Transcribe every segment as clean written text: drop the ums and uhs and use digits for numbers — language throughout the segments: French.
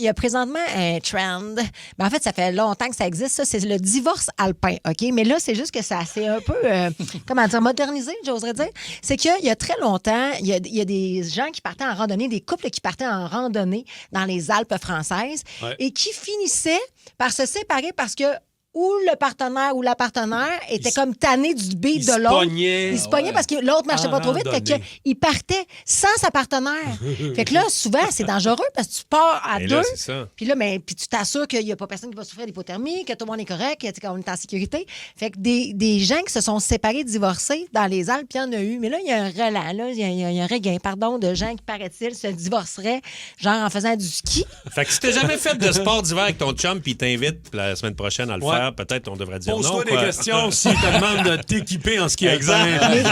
il y a présentement un trend. Ben, en fait, ça fait longtemps que ça existe. Ça, c'est le divorce alpin, OK? Mais là, c'est juste que ça c'est un peu, comment dire, modernisé, j'oserais dire. C'est qu'il y a très longtemps, il y a des gens qui partaient en randonnée, des couples qui partaient en randonnée dans les Alpes françaises et qui finissaient par se séparer parce que ou le partenaire ou la partenaire était comme tanné du beat de l'autre. Il se pognait parce que l'autre marchait pas trop vite. Fait qu'il partait sans sa partenaire. Fait que là, souvent, c'est dangereux parce que tu pars à deux. Puis là, puis tu t'assures qu'il n'y a pas personne qui va souffrir d'hypothermie, que tout le monde est correct, qu'on est en sécurité. Fait que des gens qui se sont séparés, divorcés dans les Alpes, il y en a eu. Mais là, il y a un relent, là, il y a un regain, de gens qui, paraît-il, se divorceraient, genre en faisant du ski. Fait que si t'as jamais fait de sport d'hiver avec ton chum puis il t'invite la semaine prochaine à le faire, peut-être on devrait dire non. Pose-toi des questions s'il te demande de t'équiper en ski alpin. Mais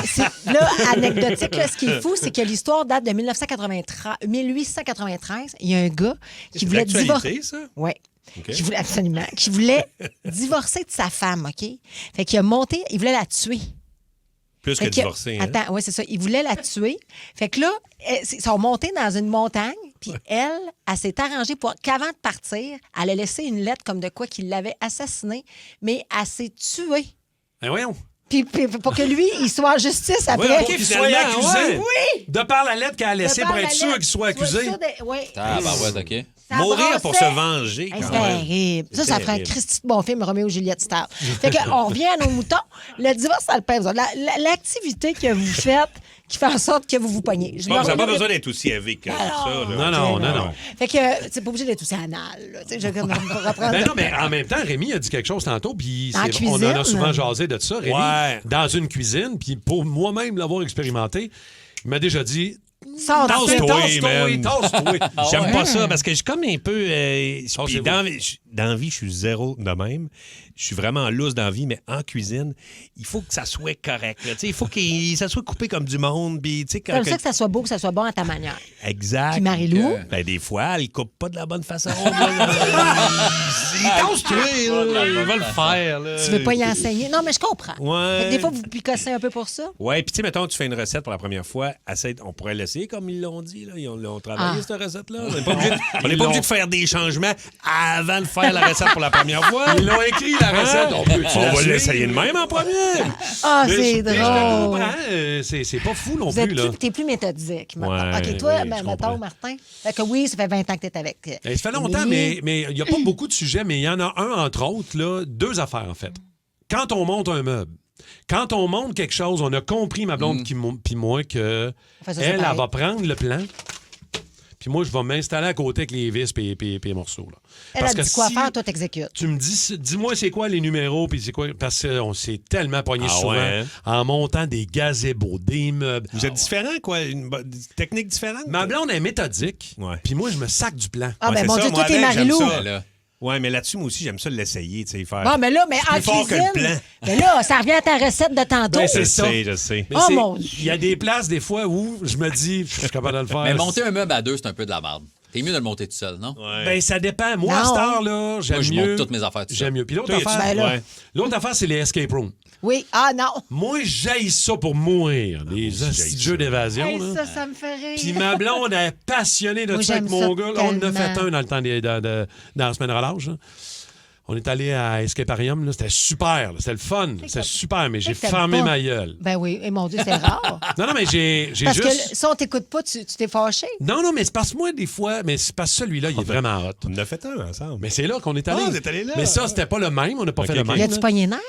là, anecdotique, là, ce qui est fou, c'est que l'histoire date de 1893. Il y a un gars qui voulait divorcer. Oui. Okay. Qui voulait divorcer de sa femme, OK? Fait qu'il a monté, il voulait la tuer. Plus que divorcer. Attends, oui, c'est ça. Il voulait la tuer. Fait que là, ils sont montés dans une montagne, puis elle s'est arrangée pour qu'avant de partir, elle a laissé une lettre comme de quoi qu'il l'avait assassiné, mais elle s'est tuée. Ben voyons. Puis pour que lui, il soit en justice après. Oui, pour qu'il soit accusé. Oui! De par la lettre qu'elle a laissée pour être sûr qu'il soit accusé. Oui. Ah, ben ouais, OK. Mourir pour se venger. C'est terrible. Ça ferait un Christy de bon film, Roméo et Juliette style. Fait qu'on revient à nos moutons. Le divorce alpin, l'activité que vous faites qui fait en sorte que vous vous pognez. Vous n'avez pas besoin d'être aussi avec ça. Là. Non. Fait que c'est pas obligé d'être aussi anal. Ben non, mais en même temps, Rémi a dit quelque chose tantôt, puis on en a souvent jasé de ça. Rémi, dans une cuisine, puis pour moi-même l'avoir expérimenté, il m'a déjà dit... Tasse-toi, tasse-toi. J'aime pas ça parce que je suis comme un peu... dans la vie, je suis zéro de même. Je suis vraiment lousse dans la vie, mais en cuisine, il faut que ça soit correct. Il faut que ça soit coupé comme du monde. Comme ça que ça soit beau, que ça soit bon à ta manière. Exact. Puis Marie-Lou? Des fois, elle coupe pas de la bonne façon. Il va le faire. Là. Tu veux pas y enseigner? Non, mais je comprends. Ouais. Des fois, vous picossez un peu pour ça? Oui, puis mettons, tu fais une recette pour la première fois. On pourrait l'essayer comme ils l'ont dit. Là. Ils ont travaillé cette recette-là. On n'est pas obligé de faire des changements avant de faire la recette pour la première fois. Ils l'ont écrit, la recette. On va l'essayer de même en premier. C'est drôle. Je comprends. C'est pas fou non plus. T'es plus méthodique. Ouais, OK, toi, mettons, Martin. Fait que oui, ça fait 20 ans que t'es avec. Ça fait longtemps, mais il n'y a pas beaucoup de sujets, mais il y en a un, entre autres, là, deux affaires, en fait. Quand on monte un meuble, quand on monte quelque chose, on a compris, ma blonde puis moi, que elle va prendre le plan. Puis moi, je vais m'installer à côté avec les vis et les morceaux. Là. Elle a dit quoi faire, toi, t'exécutes. Tu me dis-moi c'est quoi les numéros, puis c'est quoi... Parce qu'on s'est tellement pogné souvent en montant des gazebos, des meubles. Vous êtes différents, quoi? Une technique différente? Ma blonde est méthodique, puis moi, je me sac du plan. Ah, ben mon Dieu, toi, t'es Marie-Lou. Oui, mais là-dessus, moi aussi, j'aime ça l'essayer, tu sais, faire. Bon, mais là, en cuisine, mais là, ça revient à ta recette de tantôt. Ben, c'est ça. Je sais. Oh mon Dieu. Il y a des places, des fois, où je me dis, je suis capable de le faire. Mais monter un meuble à deux, c'est un peu de la merde. T'es mieux de le monter tout seul, non? Ouais. Ben, ça dépend. Moi, à cette heure-là, j'aime mieux. Moi, je monte toutes mes affaires tout seul. J'aime mieux. Puis l'autre Ben affaire, c'est les escape rooms. Oui. Ah, non. Moi, j'haïs ça pour mourir. Les jeux d'évasion. Hey, là. ça me fait rire. Puis ma blonde est passionnée de ça avec mon gars. Là, on en a fait un dans le temps dans la semaine relâche. Là. On est allé à Escaparium, là, c'était super, c'était le fun, c'était super, mais j'ai fermé ma gueule. Ben oui, et mon Dieu, c'est rare. Non, mais j'ai parce juste... Parce que si on t'écoute pas, tu t'es fâché. Non, mais c'est parce que moi, des fois, mais c'est parce que celui-là, il est vraiment hot. On en a fait un ensemble. Mais c'est là qu'on est allé. Vous êtes allé là. Mais ça, c'était pas le même, on n'a pas fait le même. Y a-tu pogné nerf?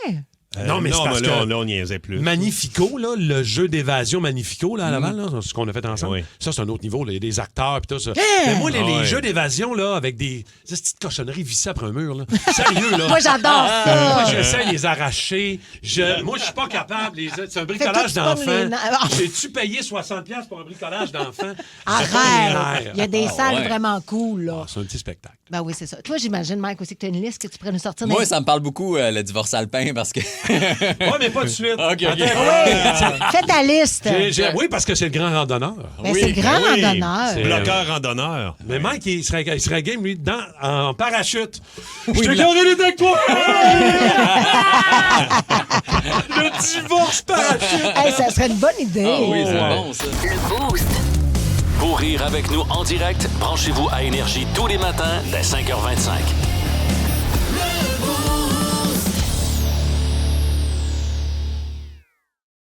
Non, mais c'est parce que là, on niaisait plus. Magnifico, là, le jeu d'évasion Magnifico, là, à Laval, là, ce qu'on a fait ensemble, ça, c'est un autre niveau. Là. Il y a des acteurs et tout ça. Mais moi, les jeux d'évasion, là, avec des petites cochonneries vissées après un mur, là. Sérieux, là. Moi, j'adore ça. Moi, j'essaie de les arracher. Moi, je suis pas capable. C'est un bricolage d'enfant. J'ai-tu payé 60$ pour un bricolage d'enfant? Arrête! Il y a des salles vraiment cool, là. C'est un petit spectacle. Ben oui, c'est ça. Toi, j'imagine, Mike, aussi que tu as une liste que tu pourrais nous sortir. Moi, ça me parle beaucoup, le divorce alpin, parce que... Oui, mais pas tout de suite. OK. Fais ta liste. Oui, parce que c'est le grand randonneur. Ben, c'est le grand randonneur. Bloqueur randonneur. Mais Mike, il serait game, lui, en parachute. Je te garde avec toi! Le divorce parachute! Hey, ça serait une bonne idée. Ah oui, c'est bon, ça. Le Boost. Pour rire avec nous en direct, branchez-vous à Énergie tous les matins dès 5h25.